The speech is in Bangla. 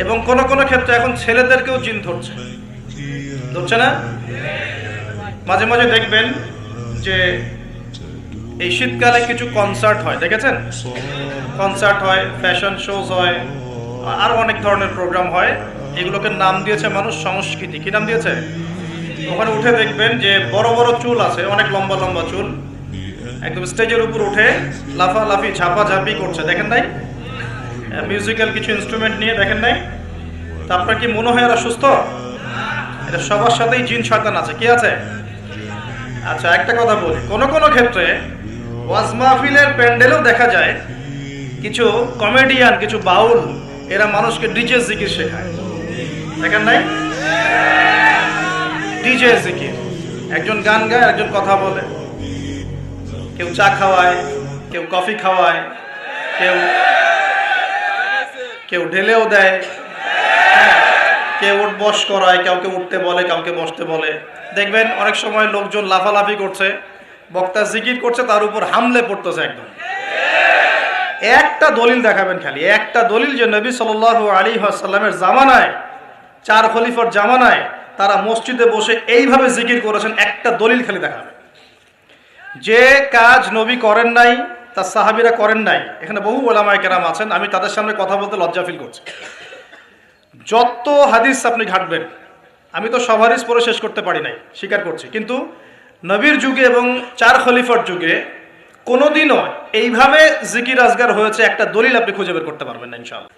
এবং কোন কোন ক্ষেত্রে এখন ছেলেদেরকেও জিন ধরছে, ধরছে না? মাঝে মাঝে দেখবেন যে এই শীতকালে কিছু কনসার্ট হয়, দেখেছেন? কনসার্ট হয়, ফ্যাশন শোজ হয়, আরো অনেক ধরনের প্রোগ্রাম হয়। এগুলোকে নাম দিয়েছে মানুষ সংস্কৃতি। কি নাম দিয়েছে? ওখানে উঠে দেখবেন যে বড় বড় চুল আছে, অনেক লম্বা লম্বা চুল, একদম স্টেজের উপর উঠে লাফালাফি ঝাপাঝাপি করছে, দেখেন নাই? মিউজিক্যাল কিছু ইনস্ট্রুমেন্ট নিয়ে, দেখেন নাই? তা আপনার কি মনে হয় এরা সুস্থ? এটা সবার সাথেই জিন শয়তান আছে। কি আছে? আচ্ছা, একটা কথা বলি, কোন কোন ক্ষেত্রে ওয়াজ মাহফিলের প্যান্ডেলেও দেখা যায় কিছু কমেডিয়ান, কিছু বাউল, এরা মানুষকে ডিজে জিকির শেখায়, দেখেন নাই? ডিজে জিকির, একজন গান গায়, একজন কথা বলে, কেউ চা খাওয়ায়, কেউ কফি খাওয়ায়, কেউ কেউ ঢেলেও দেয়, কেউ উঠ বস করায়, কাউকে উঠতে বলে, কাউকে বসতে বলে। দেখবেন অনেক সময় লোকজন লাফালাফি করছে, বক্তা জিকির করছে, তার উপর হামলে পড়তেছে একদম। একটা দলিল দেখাবেন, খালি একটা দলিল, যে নবী সাল্লাল্লাহু আলাইহি ওয়াসাল্লামের জামানায়, চার খলিফার জামানায় তারা মসজিদে বসে এইভাবে জিকির করেছেন। একটা দলিল খালি দেখাবেন। যে কাজ নবী করেন নাই, তার সাহাবীরা করেন নাই। এখানে বহু উলামায়ে কেরাম আছেন, আমি তাদের সামনে কথা বলতে লজ্জা ফিল করছি। যত হাদিস আপনি ঘাটবেন, আমি তো সব হাদিস পড়ে শেষ করতে পারি নাই, স্বীকার করছি, কিন্তু নবীর যুগে এবং চার খলিফার যুগে কোনোদিনও এইভাবে জিকির আজগার হয়েছে একটা দলিল আপনি খুঁজে বের করতে পারবেন না ইনশাআল্লাহ।